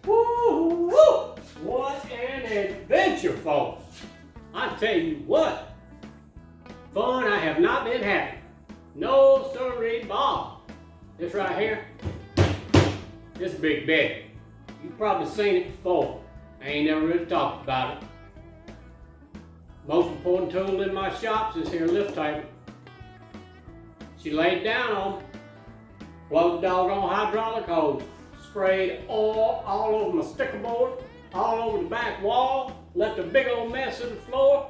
Woo, woo! What an adventure, folks! I tell you what, fun I have not been having. No sirree, Bob. This right here, this big bed. You've probably seen it before. I ain't never really talked about it. Most important tool in my shop is this here lift table. She laid down on me, blowed the doggone hydraulic hose, sprayed oil all over my sticker board, all over the back wall, left a big old mess in the floor.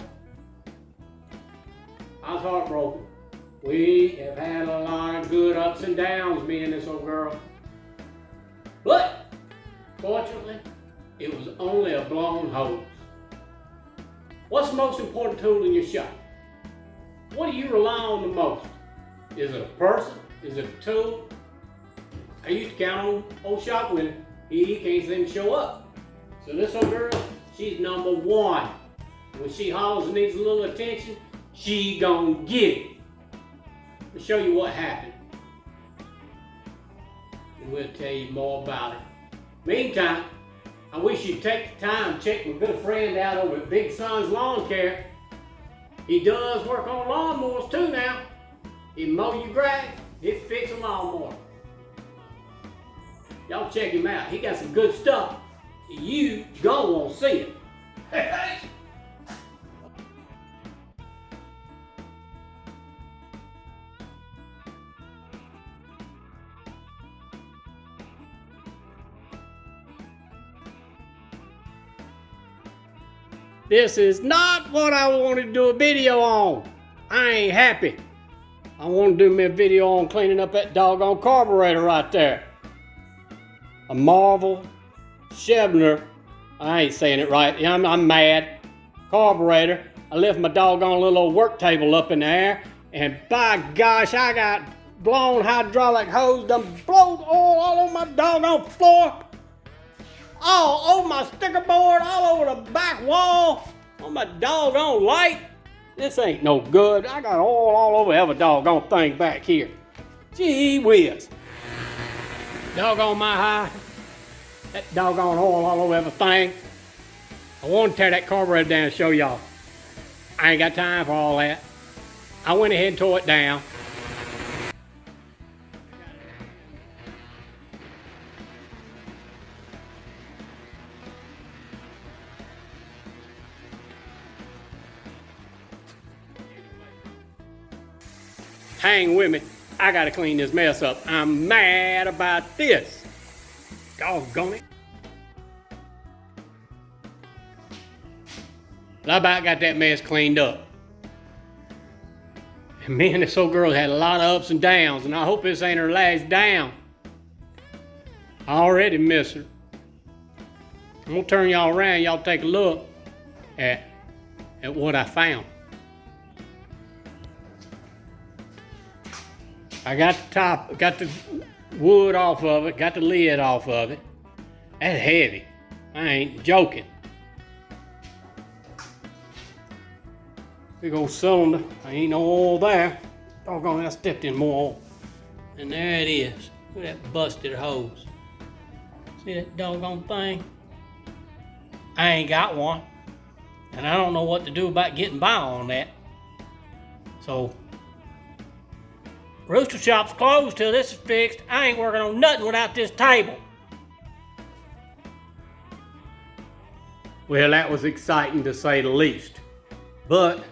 I was heartbroken. We have had a lot of good ups and downs, me and this old girl. But, fortunately, it was only a blown hose. What's the most important tool in your shop? What do you rely on the most? Is it a person? Is it a tool? I used to count on old shop Willie. He can't seem to show up. So this old girl, she's number one. When she hollers and needs a little attention, she gonna get it. I'll show you what happened. And we'll tell you more about it. Meantime, I wish you'd take the time to check my good friend out over at Big Son's Lawn Care. He does work on lawnmowers too now. He mow your grass, he fix a lawnmower. Y'all check him out. He got some good stuff. You gonna want to see it. Hey. This is not what I wanted to do a video on. I ain't happy. I want to do me a video on cleaning up that doggone carburetor right there. A Marvel Shebner, I ain't saying it right, I'm mad. Carburetor. I lift my doggone little old work table up in the air, and by gosh, I got blown hydraulic hose, done blowed oil all over my doggone floor. All over my sticker board, all over the back wall, on my doggone light. This ain't no good. I got oil all over every doggone thing back here. Gee whiz. Doggone my high. That doggone oil all over everything. I want to tear that carburetor down and show y'all. I ain't got time for all that. I went ahead and tore it down. Hang with me. I gotta clean this mess up. I'm mad about this. Doggone it. I about got that mess cleaned up. And me and this old girl had a lot of ups and downs, and I hope this ain't her last down. I already miss her. I'm gonna turn y'all around. Y'all take a look at what I found. I got the top, got the wood off of it, got the lid off of it. That's heavy. I ain't joking. Big old cylinder. I ain't no oil there. Doggone, I stepped in more oil. And there it is. Look at that busted hose. See that doggone thing? I ain't got one. And I don't know what to do about getting by on that. So, Rooster Shop's closed till this is fixed. I ain't working on nothing without this table. Well, that was exciting to say the least. But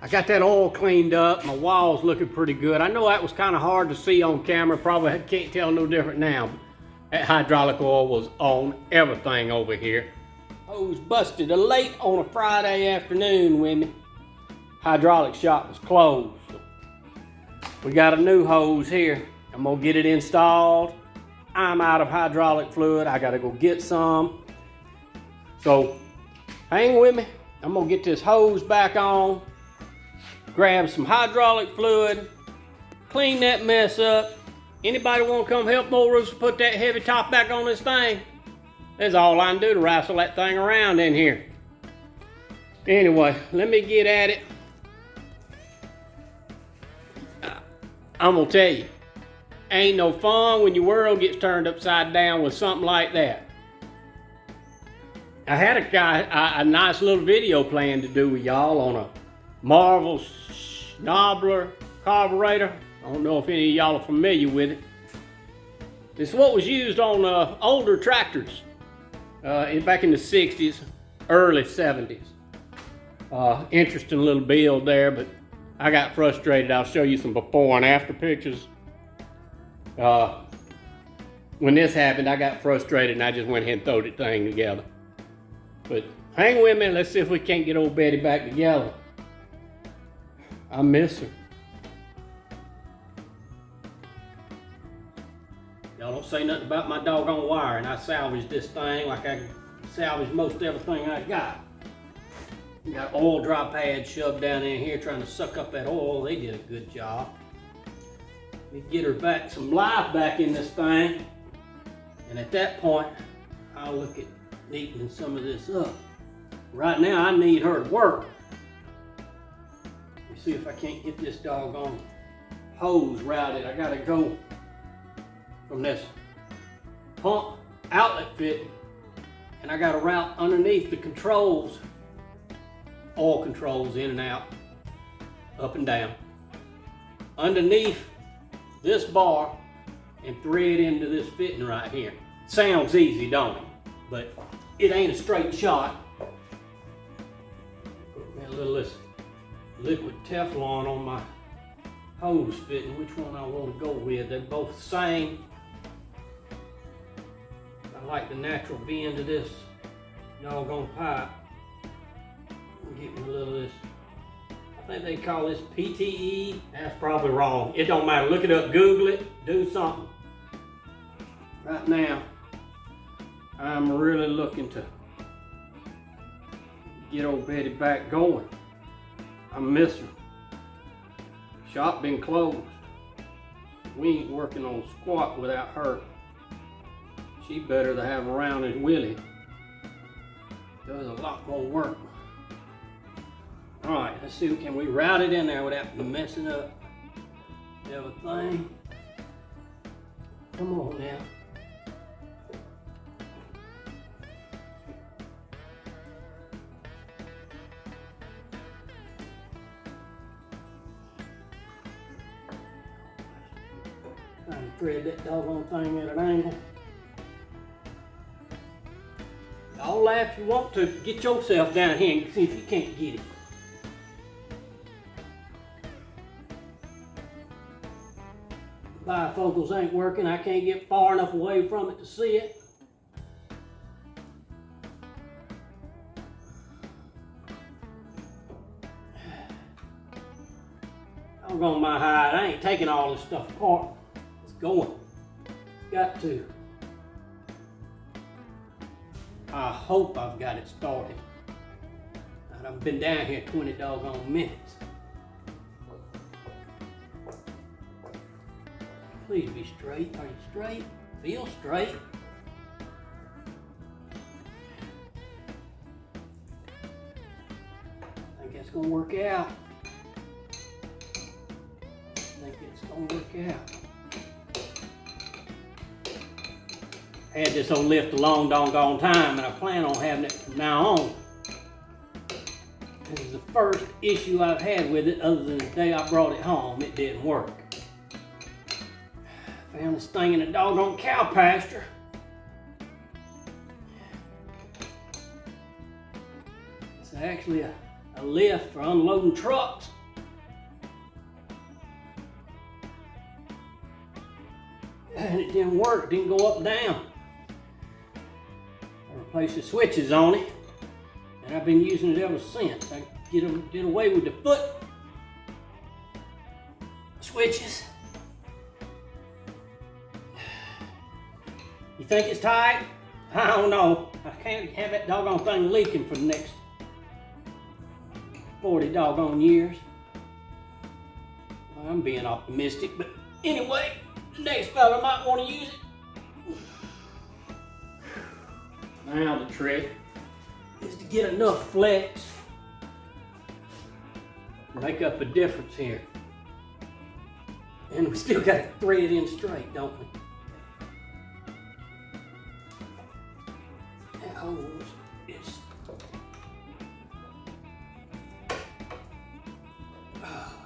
I got that oil cleaned up. My wall's looking pretty good. I know that was kind of hard to see on camera. Probably can't tell no different now. That hydraulic oil was on everything over here. Hose busted late on a Friday afternoon with me. Hydraulic shop was closed. We got a new hose here. I'm gonna get it installed. I'm out of hydraulic fluid. I gotta go get some. So hang with me. I'm gonna get this hose back on, grab some hydraulic fluid, clean that mess up. Anybody wanna come help old Rooster put that heavy top back on this thing? That's all I can do to wrestle that thing around in here. Anyway, let me get at it. I'm gonna tell you, ain't no fun when your world gets turned upside down with something like that. I had a nice little video planned to do with y'all on a Marvel Schnobbler carburetor. I don't know if any of y'all are familiar with it. It's what was used on older tractors back in the 60s, early 70s. Interesting little build there, but I got frustrated. I'll show you some before and after pictures. When this happened, I got frustrated and I just went ahead and threw the thing together. But hang with me, let's see if we can't get old Betty back together. I miss her. Y'all don't say nothing about my doggone wiring. I salvaged this thing like I salvaged most everything I got. Got oil dry pads shoved down in here trying to suck up that oil. They did a good job. Let me get her back, some life back in this thing. And at that point, I'll look at neatening some of this up. Right now, I need her to work. Let me see if I can't get this doggone hose routed. I gotta go from this pump outlet fit, and I gotta route underneath the controls, oil controls in and out, up and down, underneath this bar, and thread into this fitting right here. Sounds easy, don't it? But it ain't a straight shot. Put me a little of this liquid Teflon on my hose fitting. Which one I want to go with? They're both the same. I like the natural bend of this doggone pipe. I'm getting a little of this. I think they call this PTE. That's probably wrong. It don't matter. Look it up, Google it, do something. Right now, I'm really looking to get old Betty back going. I miss her. Shop been closed. We ain't working on squat without her. She better to have around as Willie. Does a lot more work. All right, let's see, can we route it in there without messing up everything? Come on now. Trying to thread that doggone thing at an angle. Y'all laugh if you want to. Get yourself down here and see if you can't get it. Bifocals ain't working. I can't get far enough away from it to see it. Doggone my hide. I ain't taking all this stuff apart. It's going. Got to. I hope I've got it started. I've been down here 20 doggone minutes. Please be straight. Are you straight? Feel straight. I think it's gonna work out. I think it's gonna work out. I had this old lift a long doggone time, and I plan on having it from now on. This is the first issue I've had with it, other than the day I brought it home. It didn't work. Found this thing in a doggone cow pasture. It's actually a lift for unloading trucks. And it didn't work, didn't go up and down. I replaced the switches on it, and I've been using it ever since. I did away with the foot switches. You think it's tight? I don't know. I can't have that doggone thing leaking for the next 40 doggone years. Well, I'm being optimistic, but anyway, the next fella might want to use it. Now the trick is to get enough flex to make up a difference here. And we still got to thread it in straight, don't we? That hose is...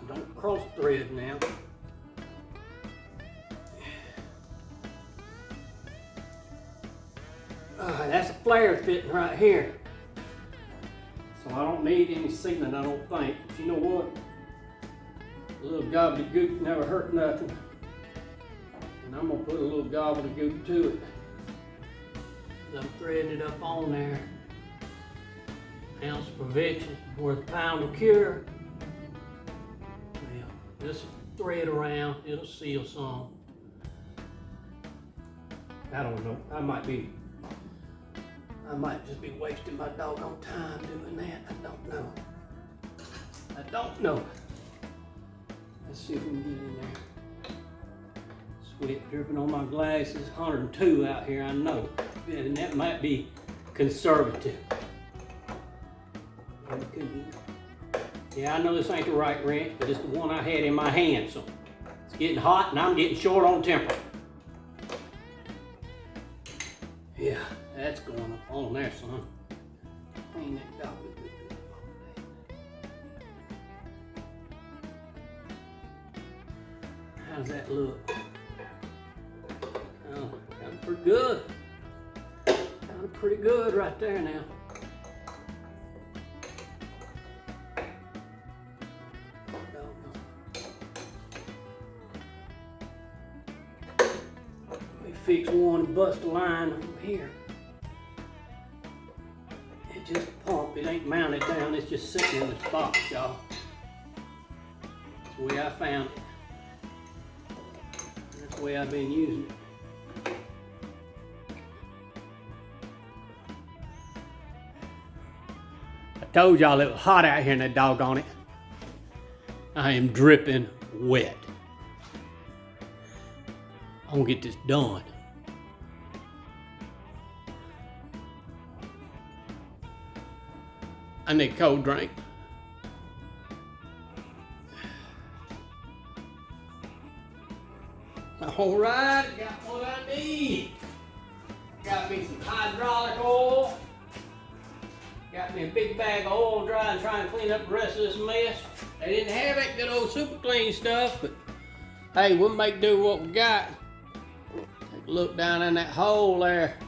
don't cross thread now. That's a flare fitting right here. So I don't need any sealant, I don't think. But you know what? A little gobbledygook never hurt nothing. And I'm gonna put a little gobbledygook to it. I'm threading it up on there. Ounce of prevention worth a pound of cure. Well, just thread around, it'll seal some. I don't know, I might just be wasting my doggone time doing that. I don't know. Let's see if we can get in there. Sweat dripping on my glasses. 102 out here, I know. And that might be conservative. Yeah, I know this ain't the right wrench, but it's the one I had in my hand, so it's getting hot and I'm getting short on temper. Yeah, that's going up on there, son. Clean that gobbledygook. How's that look? Oh, got it pretty good. Got it pretty good right there now. Let me fix one and bust a line over here. It just pumped. It ain't mounted down. It's just sitting in this box, y'all. That's the way I found it. That's the way I've been using it. I told y'all it was hot out here in that doggone it. I am dripping wet. I'm gonna get this done. I need a cold drink. All right, got what I need. Got me some hydraulic oil. Got me a big bag of oil dry and trying to clean up the rest of this mess. They didn't have that good old super clean stuff, but hey, we'll make do with what we got. Take a look down in that hole there.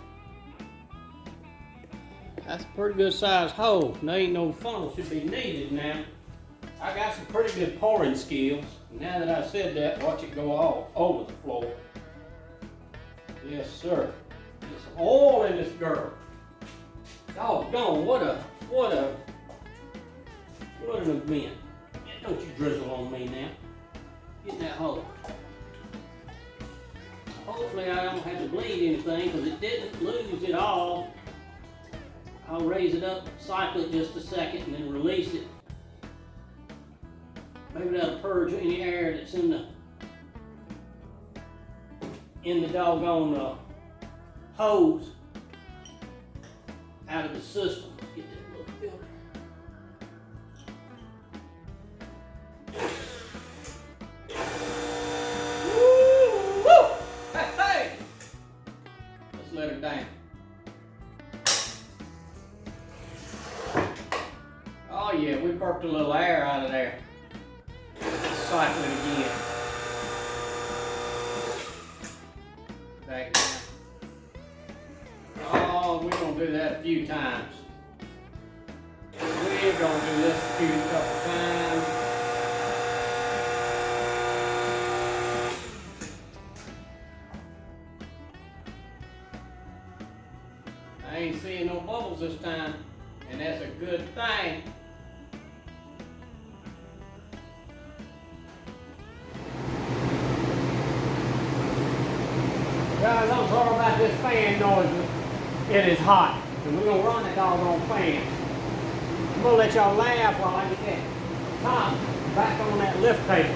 That's a pretty good sized hole. There ain't no funnel should be needed now. I got some pretty good pouring skills. Now that I said that, watch it go all over the floor. Yes, sir. There's some oil in this girl. Doggone, what an event. Don't you drizzle on me now. Get in that hole. Hopefully I don't have to bleed anything because it didn't lose it all. I'll raise it up, cycle it just a second, and then release it. Maybe that'll purge any air that's in the doggone hose out of the system. Let's get that little filter. Woo! Woo! Hey, hey! Let's let her down. Oh yeah, we burped a little air out of there. Cycle it again. Back down. Oh, we're gonna do that a few times. We're gonna do this a couple times. I ain't seeing no bubbles this time, and that's a good thing. Guys, I'm sorry about this fan noise. It is hot, and we're gonna run the doggone fan. I'm gonna let y'all laugh while I get that top back on that lift table.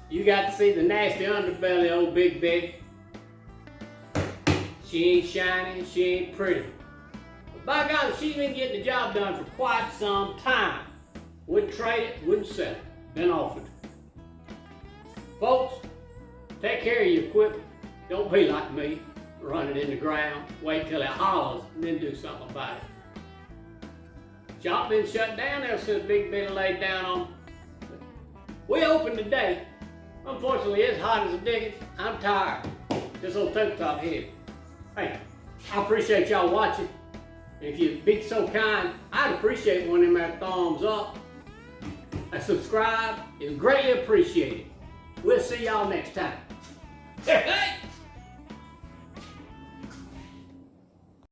You got to see the nasty underbelly of old Big Betty. She ain't shiny, she ain't pretty. But by God, she's been getting the job done for quite some time. Wouldn't trade it, wouldn't sell it. Been offered. Folks, take care of your equipment. Don't be like me, run it in the ground, wait till it hollers, and then do something about it. Shop been shut down ever since Big Betty laid down on. We open today. Unfortunately, it's hot as a dickens. I'm tired. This old tank top heavy. Hey, I appreciate y'all watching. And if you'd be so kind, I'd appreciate one of them there thumbs up. A subscribe is greatly appreciated. We'll see y'all next time. Hey!